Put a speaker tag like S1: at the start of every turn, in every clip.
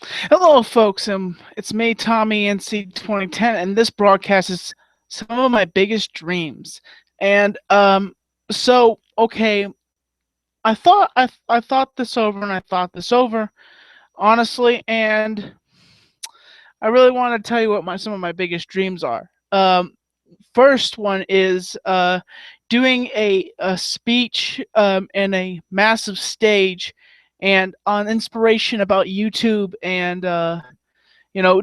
S1: Hello, folks. It's me, Tommy NC 2010, and this broadcast is some of my biggest dreams. And so okay, I thought this over, and I thought this over honestly, and I really want to tell you what my some of my biggest dreams are. First one is doing a speech in a massive stage, and on inspiration about YouTube and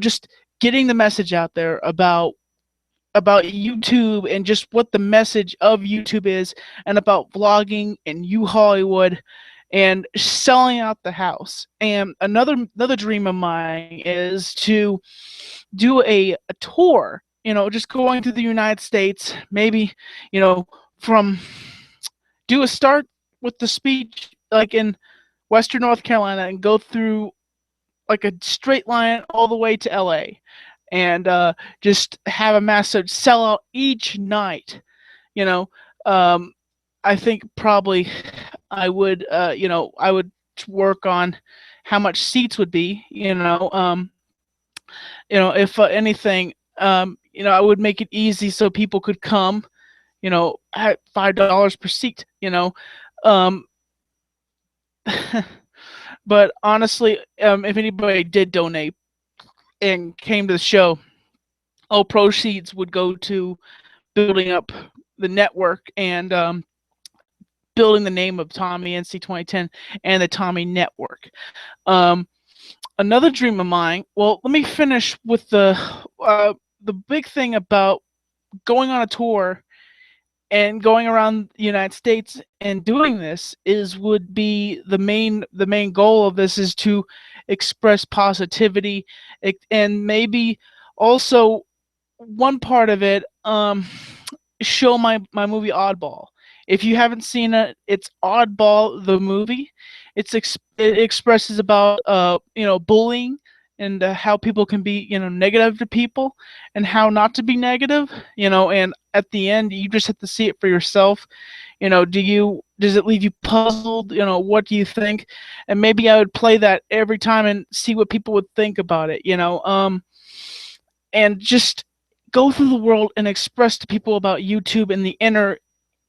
S1: just getting the message out there about YouTube and just what the message of YouTube is, and about vlogging and you Hollywood and selling out the house. And another dream of mine is to do a tour, just going through the United States, maybe, from do a start with the speech like in Western North Carolina and go through like a straight line all the way to LA, and just have a massive sellout each night. You know, um, I think probably I would work on how much seats would be. If anything, I would make it easy so people could come. At $5 per seat. Um, but honestly, if anybody did donate and came to the show, all proceeds would go to building up the network and building the name of Tommy NC 2010 and the Tommy Network. Um, Another dream of mine. Well, let me finish with the big thing about going on a tour and going around the United States and doing this is would be the main goal of this is to express positivity, and maybe also one part of it, show my movie Oddball. If you haven't seen it, it's Oddball the movie. It expresses about bullying, and how people can be negative to people, and how not to be negative. And at the end you just have to see it for yourself. Does it leave you puzzled? What do you think? And maybe I would play that every time and see what people would think about it. And just go through the world and express to people about YouTube and the inner,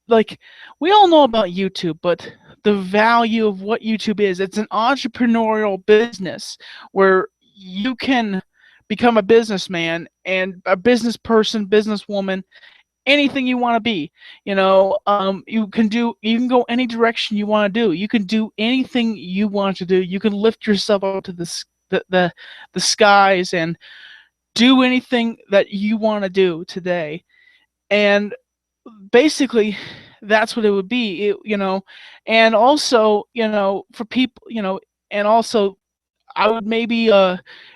S1: like, we all know about YouTube, but the value of what YouTube is, it's an entrepreneurial business where you can become a businessman and a business person, businesswoman, anything you want to be. You can go any direction you want to do. You can do anything you want to do. You can lift yourself up to the skies and do anything that you want to do today. And basically that's what it would be. And also, for people, and also I would maybe,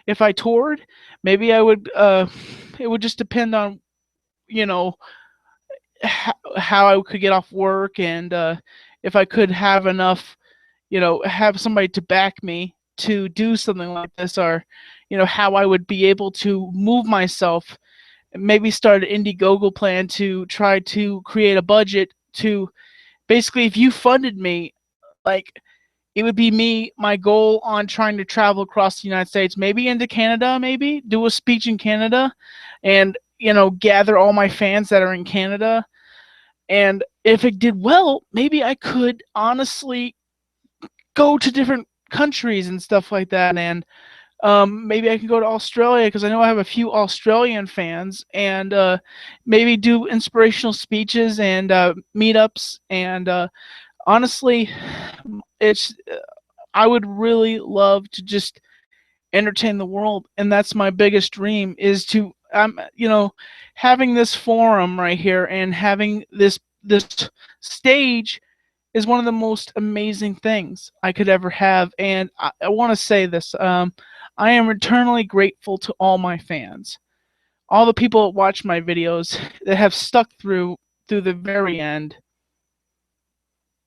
S1: if I toured, maybe I would, it would just depend on, you know how I could get off work, and if I could have enough, have somebody to back me to do something like this, or how I would be able to move myself, maybe start an Indiegogo plan to try to create a budget to, basically, if you funded me, like, it would be me, my goal on trying to travel across the United States, maybe into Canada, maybe do a speech in Canada, and gather all my fans that are in Canada. And if it did well, maybe I could honestly go to different countries and stuff like that. And maybe I can go to Australia, because I know I have a few Australian fans, and maybe do inspirational speeches and meetups. And honestly, it's I would really love to just entertain the world, and that's my biggest dream, is to having this forum right here and having this stage is one of the most amazing things I could ever have. And I want to say this. I am eternally grateful to all my fans, all the people that watch my videos, that have stuck through the very end,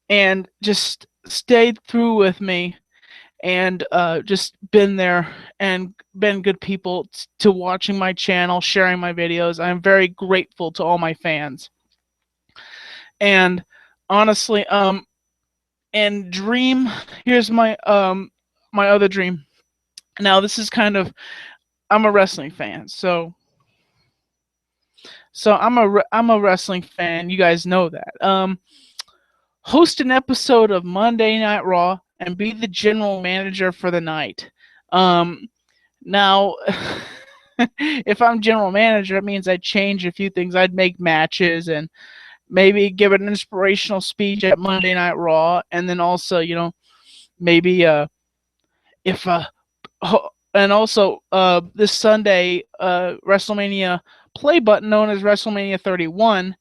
S1: and just stayed through with me, and just been there and been good people to watching my channel, sharing my videos. I'm very grateful to all my fans. And honestly, and dream, here's my my other dream. Now, this is kind of, I'm a wrestling fan, so I'm a wrestling fan. You guys know that. Host an episode of Monday Night Raw and be the general manager for the night. Um, Now, if I'm general manager, it means I'd change a few things. I'd make matches and maybe give an inspirational speech at Monday Night Raw, and then also, maybe if and also this Sunday WrestleMania play button known as WrestleMania 31,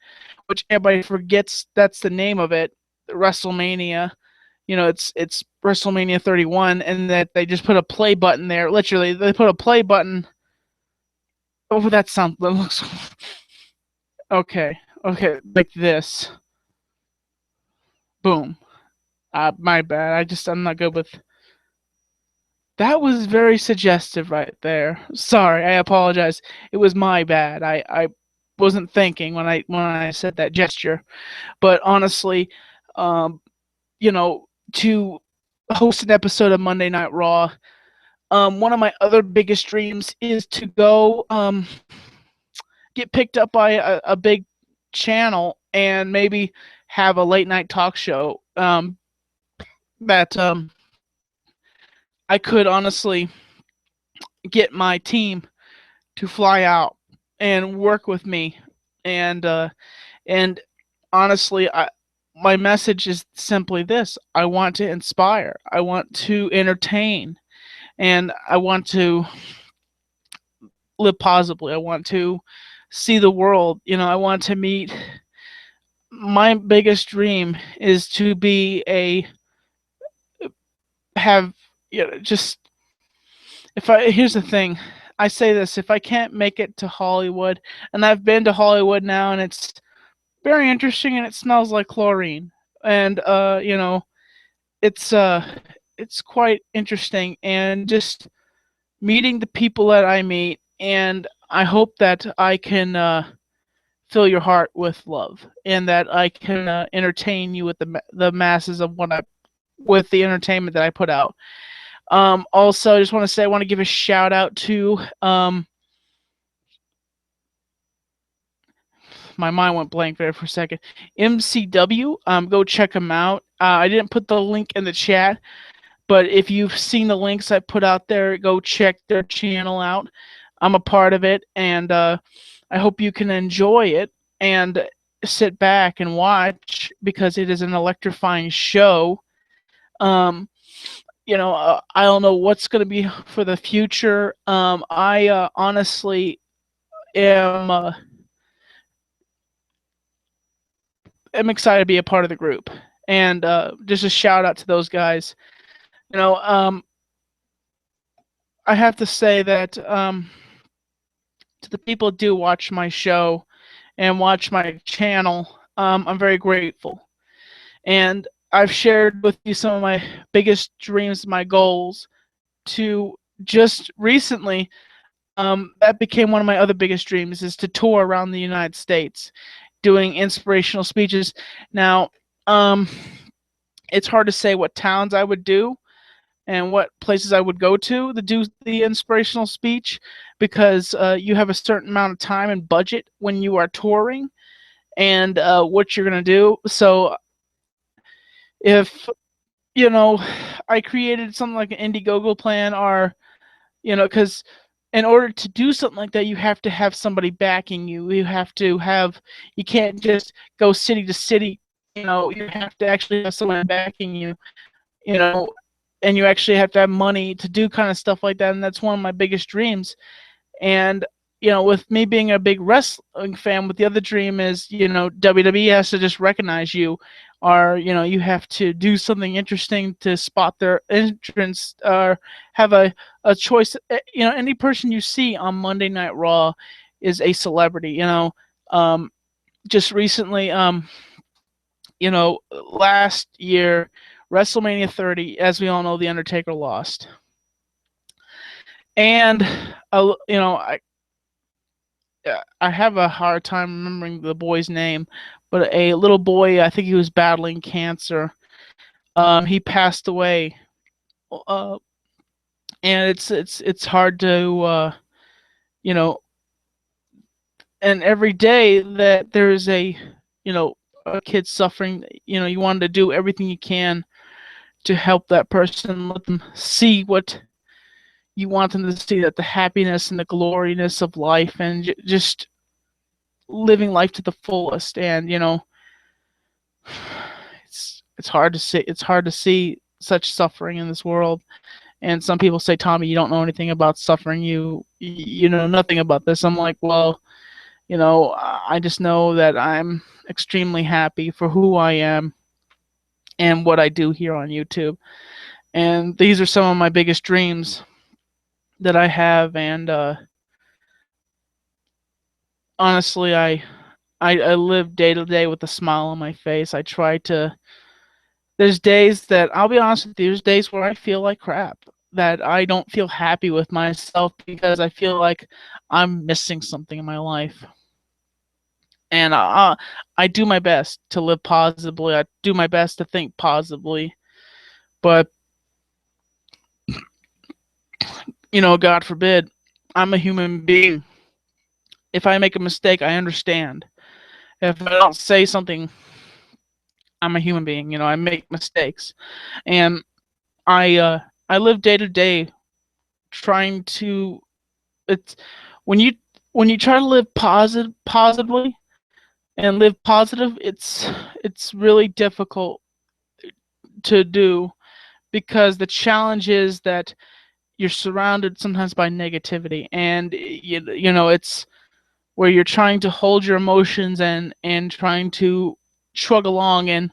S1: which everybody forgets that's the name of it, WrestleMania. It's WrestleMania 31, and that they just put a play button there. Literally, they put a play button. Oh, that looks okay. Okay, like this. Boom. My bad. I'm not good with. That was very suggestive right there. Sorry, I apologize. It was my bad. I wasn't thinking when I said that gesture. But honestly, um, to host an episode of Monday Night Raw. One of my other biggest dreams is to go get picked up by a big channel and maybe have a late night talk show that I could honestly get my team to fly out and work with me, and and honestly, my message is simply this: I want to inspire, I want to entertain, and I want to live positively. I want to see the world. I want to meet. My biggest dream is to be a have just if I here's the thing. I say this: if I can't make it to Hollywood, and I've been to Hollywood now, and it's very interesting, and it smells like chlorine, and it's it's quite interesting, and just meeting the people that I meet, and I hope that I can fill your heart with love, and that I can entertain you with the masses of with the entertainment that I put out. Also, I just want to say I want to give a shout out to my mind went blank there for a second. MCW, go check them out. I didn't put the link in the chat, but if you've seen the links I put out there, go check their channel out. I'm a part of it, and I hope you can enjoy it and sit back and watch because it is an electrifying show. I don't know what's going to be for the future. I honestly am excited to be a part of the group, and just a shout out to those guys. I have to say that to the people who do watch my show and watch my channel, I'm very grateful. And I've shared with you some of my biggest dreams, my goals. To just recently, that became one of my other biggest dreams, is to tour around the United States, doing inspirational speeches. Now, it's hard to say what towns I would do and what places I would go to do the inspirational speech, because you have a certain amount of time and budget when you are touring, and what you're going to do. So if I created something like an Indiegogo plan, or because in order to do something like that, you have to have somebody backing you. You can't just go city to city. You have to actually have someone backing you. You know, and you actually have to have money to do kind of stuff like that. And that's one of my biggest dreams. And with me being a big wrestling fan, with the other dream is, WWE has to just recognize you, or you have to do something interesting to spot their entrance, or have a choice. Any person you see on Monday Night Raw is a celebrity. Just recently, last year, WrestleMania 30, as we all know, The Undertaker lost. And I have a hard time remembering the boy's name, but a little boy, I think he was battling cancer. He passed away and it's hard to you know, and every day that there's a, you know, a kid suffering, you know, you want to do everything you can to help that person, let them see what you want them to see, that the happiness and the gloriness of life, and just living life to the fullest. And you know, it's hard to see, such suffering in this world. And some people say, Tommy, you don't know anything about suffering, you know nothing about this. I'm like, well, you know, I just know that I'm extremely happy for who I am and what I do here on YouTube. And these are some of my biggest dreams that I have. And honestly, I live day to day with a smile on my face. I try to. There's days that, I'll be honest with you, there's days where I feel like crap, that I don't feel happy with myself because I feel like I'm missing something in my life. And I do my best to live positively. I do my best to think positively. But, you know, God forbid, I'm a human being. If I make a mistake, I understand. If I don't say something, I'm a human being. You know, I make mistakes. And I live day to day trying to, it's when you try to live positively and live positive, it's really difficult to do, because the challenge is that you're surrounded sometimes by negativity. And you know, it's where you're trying to hold your emotions and trying to shrug along and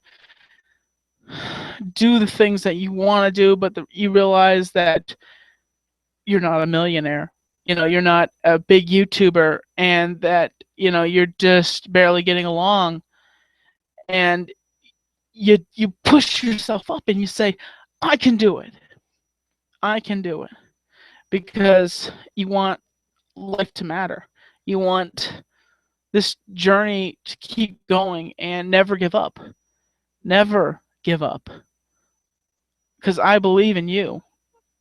S1: do the things that you want to do, but you realize that you're not a millionaire. You know, you're not a big YouTuber, and that, you know, you're just barely getting along. And you push yourself up and you say, I can do it. I can do it. Because you want life to matter. You want this journey to keep going and never give up. Never give up. Because I believe in you.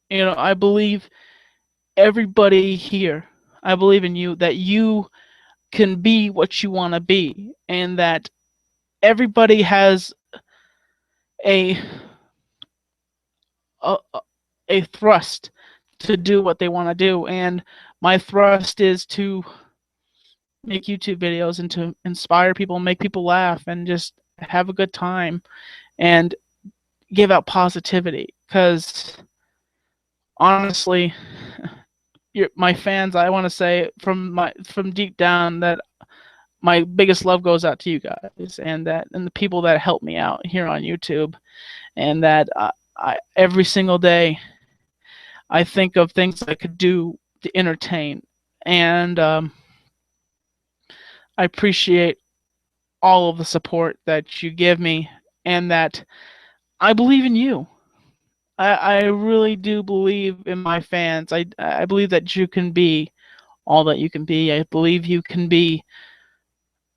S1: You know, I believe everybody here. I believe in you, that you can be what you want to be, and that everybody has a, a a thrust to do what they want to do. And my thrust is to make YouTube videos and to inspire people, make people laugh, and just have a good time and give out positivity. Because honestly, my fans, I want to say from deep down that my biggest love goes out to you guys, and the people that help me out here on YouTube. And that I every single day I think of things I could do to entertain. And I appreciate all of the support that you give me, and that I believe in you. I really do believe in my fans. I believe that you can be all that you can be. I believe you can be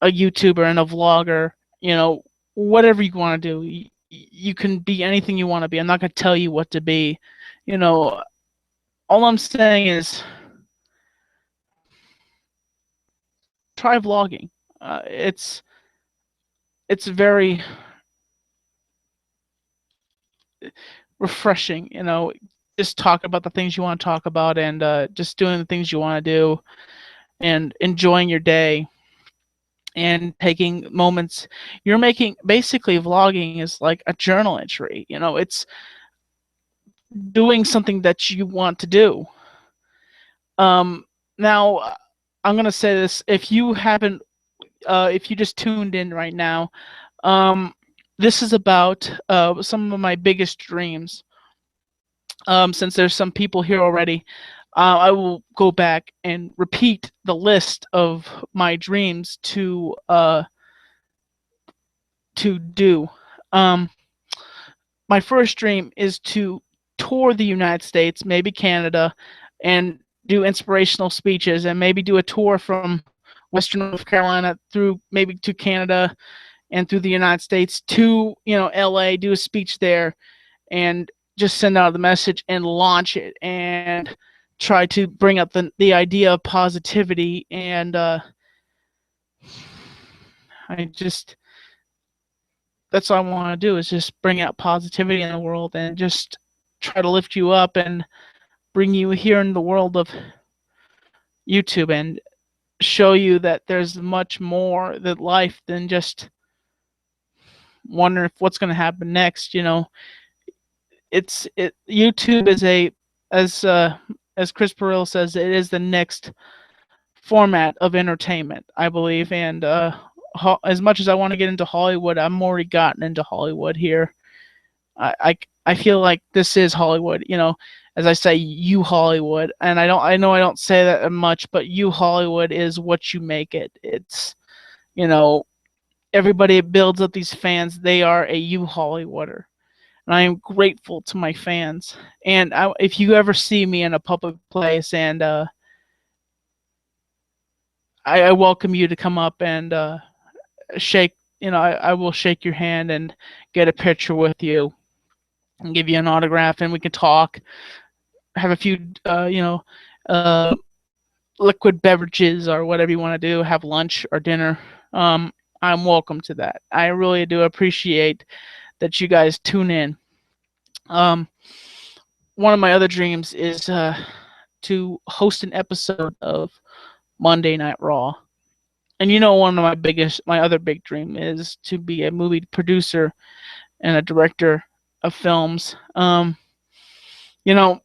S1: a YouTuber and a vlogger. You know, whatever you want to do, you can be anything you want to be. I'm not going to tell you what to be. You know, all I'm saying is try vlogging. It's very refreshing. You know, just talk about the things you want to talk about, and just doing the things you want to do, and enjoying your day, and taking moments. You're making, basically, vlogging is like a journal entry. You know, it's doing something that you want to do. Now, I'm gonna say this: if you haven't, if you just tuned in right now, um, this is about some of my biggest dreams. Since there's some people here already, I will go back and repeat the list of my dreams to do. Um, my first dream is to tour the United States, maybe Canada, and do inspirational speeches, and maybe do a tour from Western North Carolina through maybe to Canada and through the United States to, you know, LA, do a speech there, and just send out the message and launch it and try to bring up the idea of positivity. And I just, that's all I want to do, is just bring out positivity in the world and just try to lift you up and bring you here in the world of YouTube and show you that there's much more that life than just wondering if what's going to happen next. YouTube is as Chris Perillo says, it is the next format of entertainment, I believe. And as much as I want to get into Hollywood, I'm already gotten into Hollywood here. I feel like this is Hollywood. As I say, you Hollywood, and I know I don't say that much, but you Hollywood is what you make it. It's everybody builds up these fans. They are a you Hollywooder, and I am grateful to my fans. And if you ever see me in a public place, and I welcome you to come up and shake. I will shake your hand and get a picture with you and give you an autograph, and we can talk, have a few, liquid beverages or whatever you want to do, have lunch or dinner. I'm welcome to that. I really do appreciate that you guys tune in. One of my other dreams is to host an episode of Monday Night Raw. And one of my other big dream is to be a movie producer and a director of films.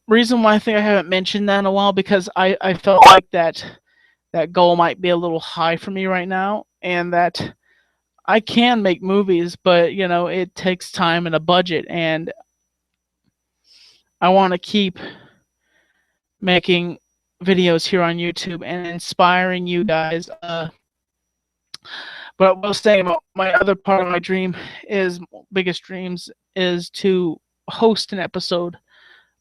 S1: Reason why I think I haven't mentioned that in a while, because I felt like that goal might be a little high for me right now, and that I can make movies, but it takes time and a budget, and I want to keep making videos here on YouTube and inspiring you guys. But I was saying about my other part of my biggest dreams is to host an episode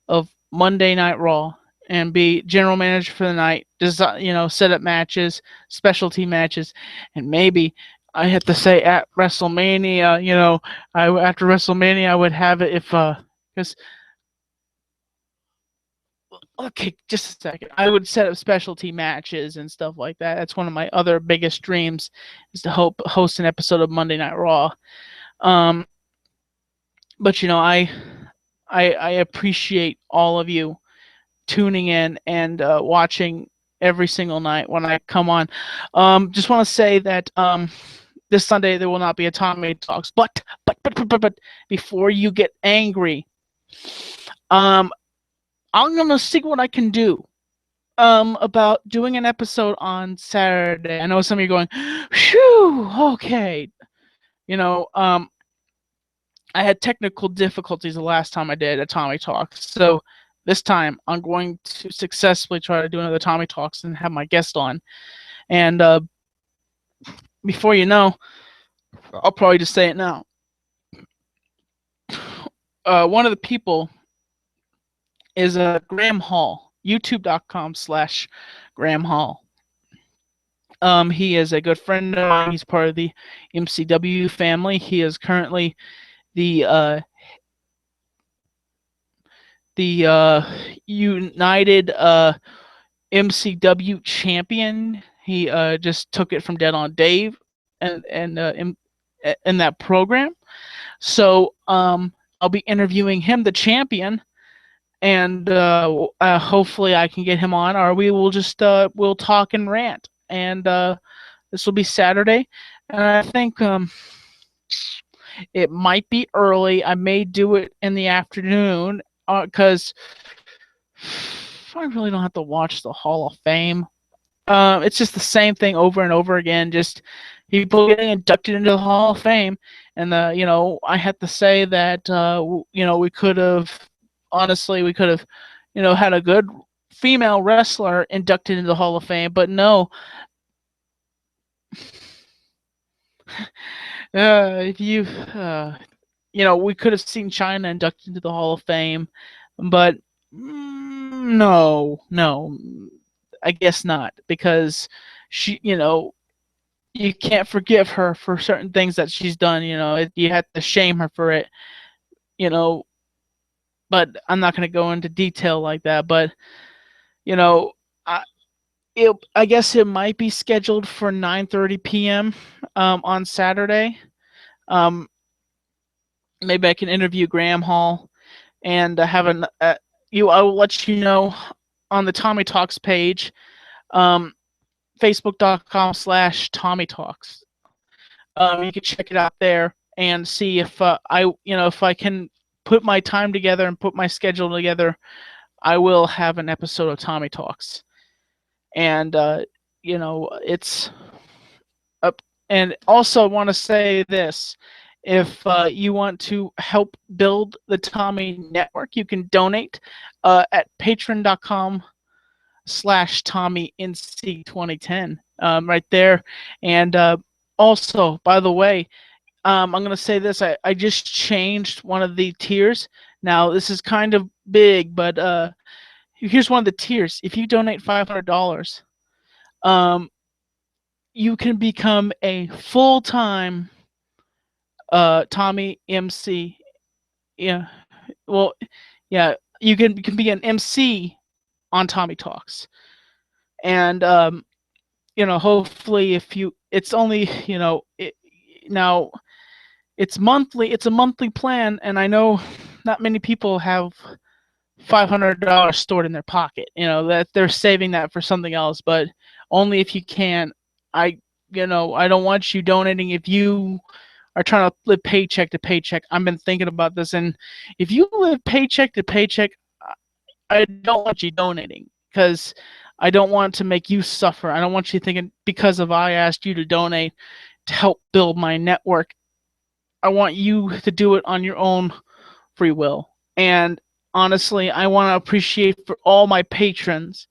S1: of Monday Night Raw and be general manager for the night, set up matches, specialty matches, and maybe I have to say at WrestleMania, after WrestleMania I would have it because. Okay, just a second. I would set up specialty matches and stuff like that. That's one of my other biggest dreams, is to host an episode of Monday Night Raw. But I appreciate all of you tuning in and watching every single night when I come on. Just want to say that this Sunday there will not be a Tommy Talks, but before you get angry, I'm gonna see what I can do about doing an episode on Saturday. I know some of you are going, "Phew, okay." I had technical difficulties the last time I did a Tommy Talks, so this time I'm going to successfully try to do another Tommy Talks and have my guest on. And before you know, I'll probably just say it now. One of the people is Graham Hall, youtube.com/Graham Hall. He is a good friend of mine. He's part of the MCW family. He is currently the United MCW champion. He just took it from Dead on Dave and in that program. So I'll be interviewing him, the champion, and hopefully I can get him on, or we will just we'll talk and rant. And this will be Saturday, and I think it might be early. I may do it in the afternoon because I really don't have to watch the Hall of Fame. It's just the same thing over and over again, just people getting inducted into the Hall of Fame. And I have to say that we could have had a good female wrestler inducted into the Hall of Fame, but no. If you we could have seen Chyna inducted into the Hall of Fame, but no, I guess not, because she, you can't forgive her for certain things that she's done. You have to shame her for it. but I'm not going to go into detail like that. But you know, I I guess it might be scheduled for 9:30 p.m. On Saturday. Um, Maybe I can interview Graham Hall and have an I will let you know on the Tommy Talks page, um, facebook.com/Tommy Talks. You can check it out there and see if if I can put my time together and put my schedule together, I will have an episode of Tommy Talks. And it's up. And also, I want to say this: if you want to help build the Tommy Network, you can donate at patreon.com/TommyNC2010 right there. And also, by the way, I'm going to say this. I just changed one of the tiers. Now, this is kind of big, but here's one of the tiers. If you donate $500, you can become a full-time Tommy MC. Yeah. Well, yeah, you can be an MC on Tommy Talks. And hopefully if you it's only, now it's monthly, it's a monthly plan, and I know not many people have $500 stored in their pocket, that they're saving that for something else, but only if you can. I don't want you donating if you are trying to live paycheck to paycheck. I've been thinking about this, and if you live paycheck to paycheck, I don't want you donating, because I don't want to make you suffer. I don't want you thinking because of I asked you to donate to help build my network. I want you to do it on your own free will. And honestly, I want to appreciate for all my patrons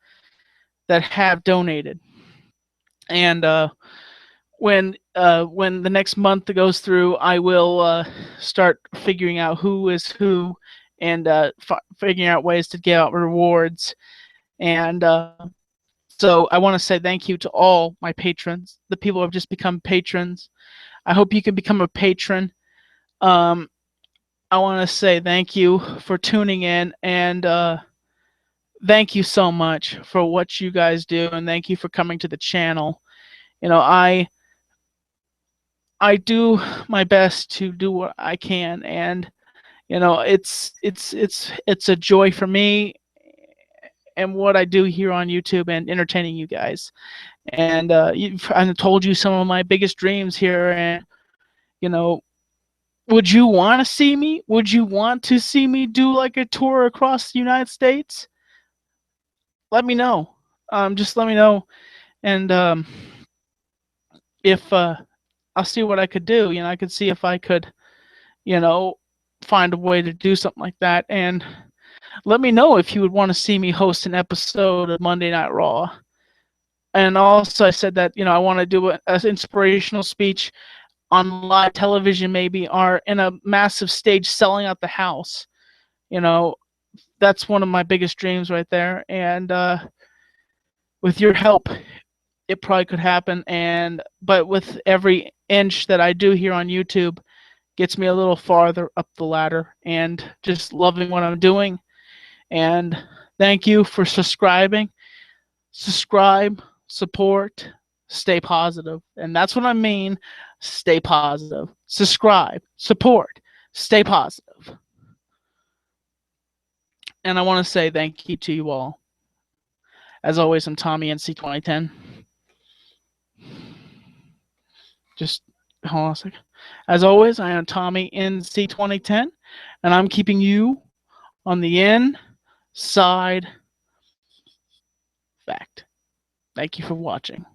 S1: that have donated. And when the next month goes through, I will start figuring out who is who, and figuring out ways to give out rewards. And so I want to say thank you to all my patrons, the people who have just become patrons. I hope you can become a patron. I want to say thank you for tuning in, and thank you so much for what you guys do, and thank you for coming to the channel. I do my best to do what I can, and it's a joy for me and what I do here on YouTube and entertaining you guys. And I told you some of my biggest dreams here, and would you want to see me? Would you want to see me do like a tour across the United States? Let me know. Just let me know, and if I'll see what I could do. I could see if I could, find a way to do something like that. And let me know if you would want to see me host an episode of Monday Night Raw. And also, I said that I want to do an inspirational speech on live television, maybe, or in a massive stage selling out the house. That's one of my biggest dreams right there. And with your help, it probably could happen. But with every inch that I do here on YouTube, gets me a little farther up the ladder, and just loving what I'm doing. And thank you for subscribing. Subscribe, support, stay positive. And that's what I mean. Stay positive. Subscribe, support, stay positive. And I want to say thank you to you all. As always, I'm Tommy NC2010. Just hold on a second. As always, I am Tommy NC2010, and I'm keeping you on the inside fact. Thank you for watching.